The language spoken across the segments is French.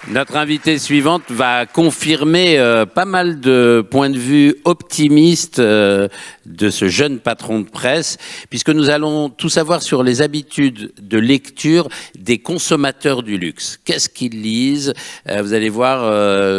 Notre invitée suivante va confirmer pas mal de points de vue optimistes de ce jeune patron de presse, puisque nous allons tout savoir sur les habitudes de lecture des consommateurs du luxe. Qu'est-ce qu'ils lisent? Vous allez voir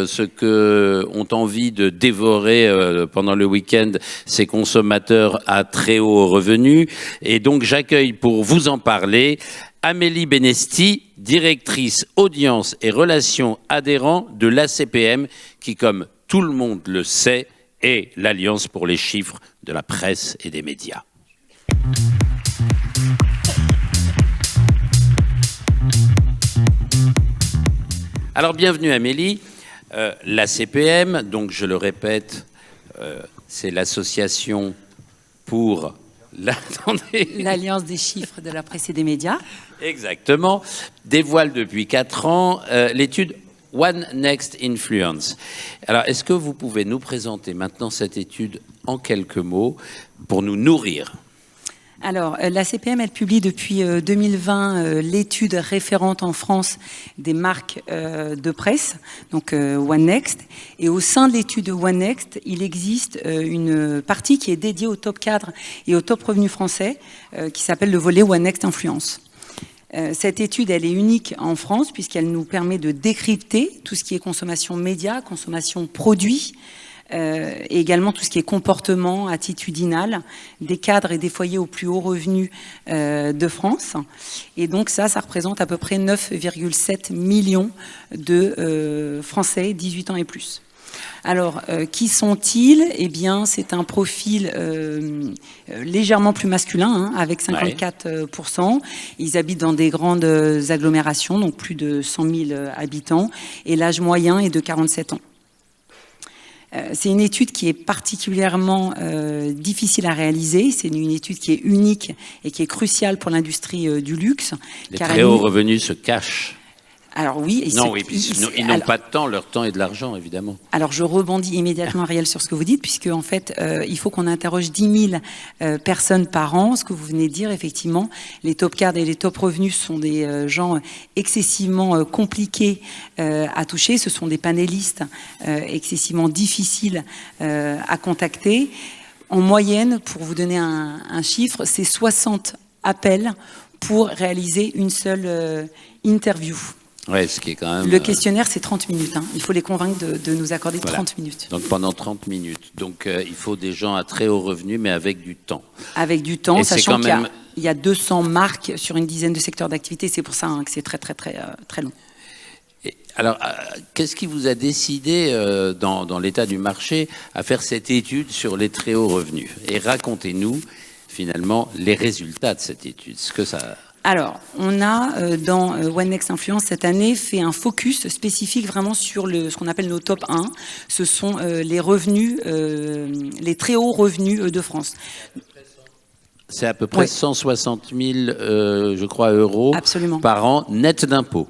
ce que ont envie de dévorer pendant le week-end ces consommateurs à très haut revenu. Et donc j'accueille pour vous en parler Amélie Benesti, directrice audience et relations adhérents de l'ACPM, qui, comme tout le monde le sait, est l'Alliance pour les chiffres de la presse et des médias. Alors, bienvenue Amélie. L'ACPM, donc je le répète, c'est l'association pour... l'Alliance des chiffres de la presse et des médias. Exactement. Dévoile depuis 4 ans l'étude One Next Influence. Alors, est-ce que vous pouvez nous présenter maintenant cette étude en quelques mots pour nous nourrir ? Alors, l'ACPM, elle publie depuis 2020 l'étude référente en France des marques de presse, donc One Next. Et au sein de l'étude One Next, il existe une partie qui est dédiée au top cadre et au top revenu français, qui s'appelle le volet One Next Influence. Cette étude, elle est unique en France puisqu'elle nous permet de décrypter tout ce qui est consommation média, consommation produit, et également tout ce qui est comportement attitudinal des cadres et des foyers aux plus hauts revenus de France. Et donc ça représente à peu près 9,7 millions de Français 18 ans et plus. Alors, qui sont-ils? Eh bien, c'est un profil légèrement plus masculin, avec 54%. Ils habitent dans des grandes agglomérations, donc plus de 100 000 habitants, et l'âge moyen est de 47 ans. C'est une étude qui est particulièrement difficile à réaliser. C'est une étude qui est unique et qui est cruciale pour l'industrie du luxe. Les très hauts revenus se cachent. Alors oui, ils n'ont pas de temps, leur temps et de l'argent, évidemment. Alors je rebondis immédiatement, Ariel, sur ce que vous dites, puisque en fait, il faut qu'on interroge 10 000 personnes par an. Ce que vous venez de dire, effectivement, les top cadres et les top revenus sont des gens excessivement compliqués à toucher. Ce sont des panélistes excessivement difficiles à contacter. En moyenne, pour vous donner un chiffre, c'est 60 appels pour réaliser une seule interview. Ouais, ce qui est quand même... Le questionnaire, c'est 30 minutes. Il faut les convaincre de nous accorder 30 minutes. Donc pendant 30 minutes. Donc il faut des gens à très haut revenu, mais avec du temps. Avec du temps, et sachant qu'il y a 200 marques sur une dizaine de secteurs d'activité. C'est pour ça que c'est très long. Et alors, qu'est-ce qui vous a décidé, dans l'état du marché, à faire cette étude sur les très hauts revenus? Et racontez-nous, finalement, les résultats de cette étude. Ce que ça... Alors, on a dans One Next Influence cette année fait un focus spécifique vraiment sur ce qu'on appelle nos top 1. Ce sont les revenus, les très hauts revenus de France. C'est à peu près 160 000, je crois, euros par an, net d'impôts.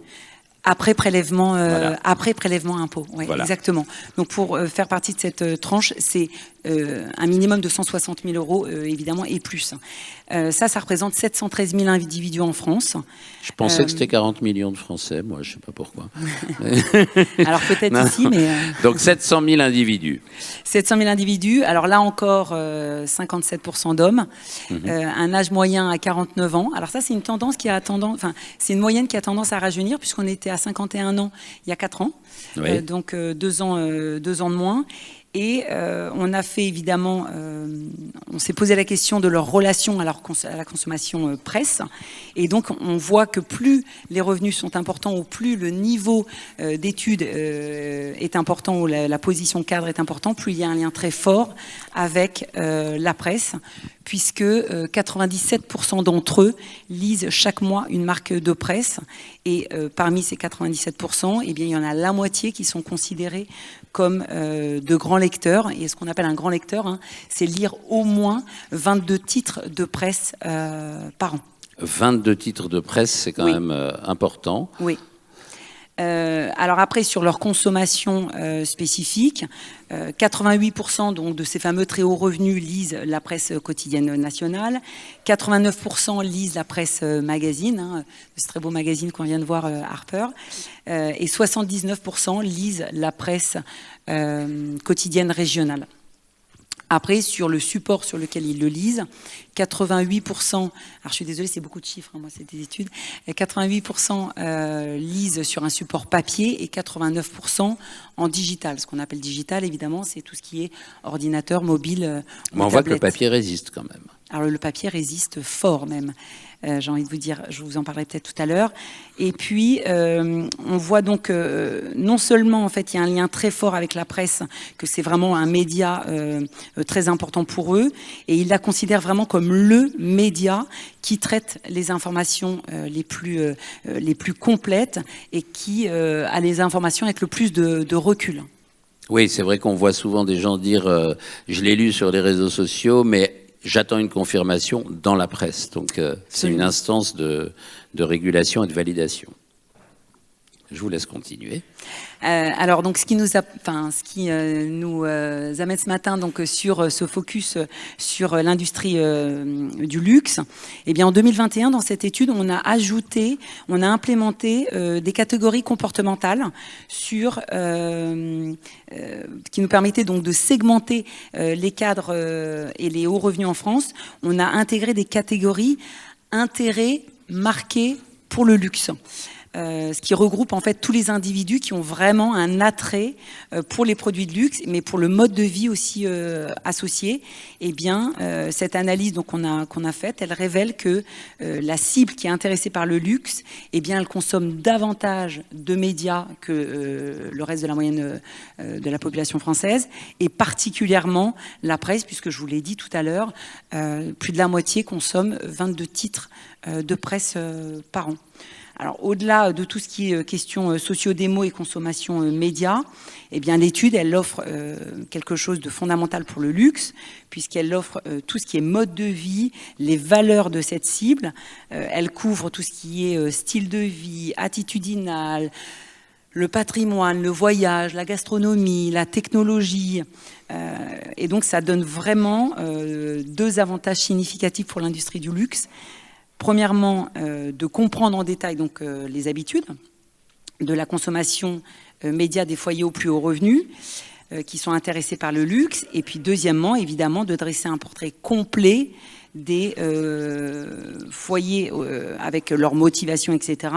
Après prélèvement, impôt, exactement. Donc pour faire partie de cette tranche, c'est un minimum de 160 000 euros, évidemment, et plus. Ça représente 713 000 individus en France. Je pensais que c'était 40 millions de Français, moi, je ne sais pas pourquoi. Alors peut-être ici, mais... Donc 700 000 individus. 700 000 individus, alors là encore, 57% d'hommes, un âge moyen à 49 ans. Alors ça, c'est une tendance c'est une moyenne qui a tendance à rajeunir, puisqu'on était à 51 ans il y a 4 ans, donc 2 ans de moins. Et on a fait évidemment, on s'est posé la question de leur relation à la consommation presse. Et donc on voit que plus les revenus sont importants ou plus le niveau d'études est important ou la position cadre est important, plus il y a un lien très fort avec la presse, puisque 97% d'entre eux lisent chaque mois une marque de presse. Et parmi ces 97%, eh bien, il y en a la moitié qui sont considérés comme de grands lecteurs. Et ce qu'on appelle un grand lecteur, c'est lire au moins 22 titres de presse par an. 22 titres de presse, c'est quand même important. Oui. Alors après, sur leur consommation spécifique, 88% donc de ces fameux très hauts revenus lisent la presse quotidienne nationale, 89% lisent la presse magazine, hein, ce très beau magazine qu'on vient de voir, Harper, et 79% lisent la presse quotidienne régionale. Après, sur le support sur lequel ils le lisent, 88%, alors je suis désolée, c'est beaucoup de chiffres, hein, moi c'est des études, 88% lisent sur un support papier et 89% en digital. Ce qu'on appelle digital, évidemment, c'est tout ce qui est ordinateur, mobile, mais on voit que le papier résiste quand même. Alors le papier résiste fort même. J'ai envie de vous dire, je vous en parlerai peut-être tout à l'heure. Et puis, on voit donc, non seulement, en fait, il y a un lien très fort avec la presse, que c'est vraiment un média très important pour eux, et ils la considèrent vraiment comme le média qui traite les informations les plus complètes et qui a les informations avec le plus de recul. Oui, c'est vrai qu'on voit souvent des gens dire je l'ai lu sur les réseaux sociaux, mais j'attends une confirmation dans la presse. Donc, c'est une instance de régulation et de validation. Je vous laisse continuer. Alors, donc, ce qui nous amène ce matin donc, sur ce focus sur l'industrie du luxe, eh bien, en 2021, dans cette étude, on a implémenté des catégories comportementales qui nous permettaient donc de segmenter les cadres et les hauts revenus en France. On a intégré des catégories intérêts marqués pour le luxe. Ce qui regroupe en fait tous les individus qui ont vraiment un attrait pour les produits de luxe, mais pour le mode de vie aussi associé. Eh bien, cette analyse donc qu'on a faite, elle révèle que la cible qui est intéressée par le luxe, eh bien, elle consomme davantage de médias que le reste de la moyenne de la population française, et particulièrement la presse, puisque je vous l'ai dit tout à l'heure, plus de la moitié consomme 22 titres de presse par an. Alors, au-delà de tout ce qui est question socio-démo et consommation média, eh bien, l'étude, elle offre quelque chose de fondamental pour le luxe, puisqu'elle offre tout ce qui est mode de vie, les valeurs de cette cible. Elle couvre tout ce qui est style de vie, attitudinal, le patrimoine, le voyage, la gastronomie, la technologie. Et donc, ça donne vraiment deux avantages significatifs pour l'industrie du luxe. Premièrement, de comprendre en détail donc, les habitudes de la consommation média des foyers aux plus hauts revenus qui sont intéressés par le luxe. Et puis deuxièmement, évidemment, de dresser un portrait complet des foyers avec leur motivation, etc.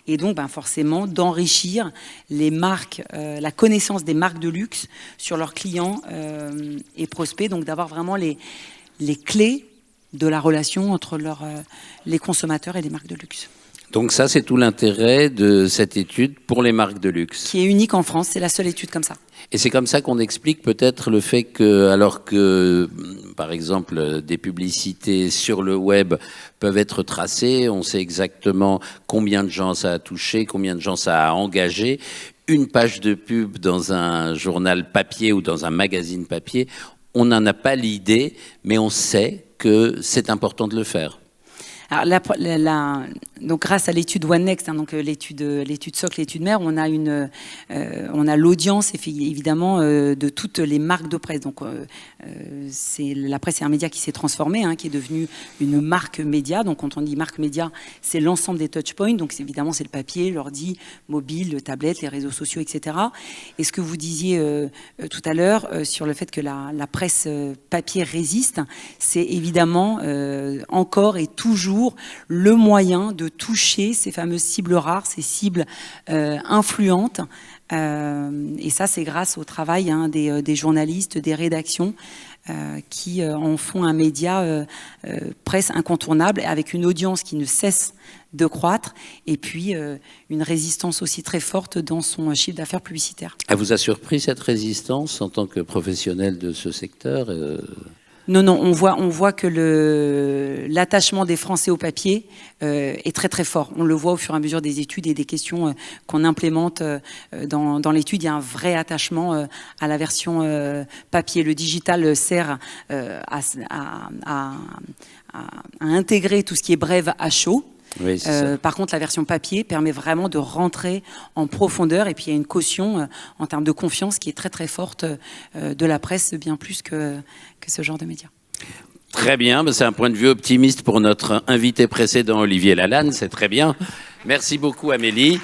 Et donc forcément d'enrichir les marques, la connaissance des marques de luxe sur leurs clients et prospects. Donc d'avoir vraiment les clés de la relation entre les consommateurs et les marques de luxe. Donc ça, c'est tout l'intérêt de cette étude pour les marques de luxe. Qui est unique en France, c'est la seule étude comme ça. Et c'est comme ça qu'on explique peut-être le fait que, alors que, par exemple, des publicités sur le web peuvent être tracées, on sait exactement combien de gens ça a touché, combien de gens ça a engagé. Une page de pub dans un journal papier ou dans un magazine papier, on n'en a pas l'idée, mais on sait que c'est important de le faire. Alors, donc grâce à l'étude OneNext, hein, donc l'étude socle, l'étude mère, on a l'audience évidemment de toutes les marques de presse. Donc la presse est un média qui s'est transformé, hein, qui est devenu une marque média. Donc quand on dit marque média, c'est l'ensemble des touchpoints. Donc évidemment c'est le papier, l'ordi, mobile, le tablette, les réseaux sociaux, etc. Et ce que vous disiez tout à l'heure sur le fait que la presse papier résiste, c'est évidemment encore et toujours le moyen de toucher ces fameuses cibles rares, ces cibles influentes. Et ça, c'est grâce au travail des journalistes, des rédactions qui en font un média presse incontournable, avec une audience qui ne cesse de croître, et puis une résistance aussi très forte dans son chiffre d'affaires publicitaire. Elle vous a surpris cette résistance en tant que professionnel de ce secteur Non, on voit que l'attachement des Français au papier est très très fort. On le voit au fur et à mesure des études et des questions qu'on implémente dans l'étude. Il y a un vrai attachement à la version papier. Le digital sert à intégrer tout ce qui est brève à chaud. Oui, c'est ça. Par contre, la version papier permet vraiment de rentrer en profondeur et puis il y a une caution en termes de confiance qui est très très forte de la presse, bien plus que ce genre de médias. Très bien, c'est un point de vue optimiste pour notre invité précédent, Olivier Lalanne, c'est très bien. Merci beaucoup Amélie.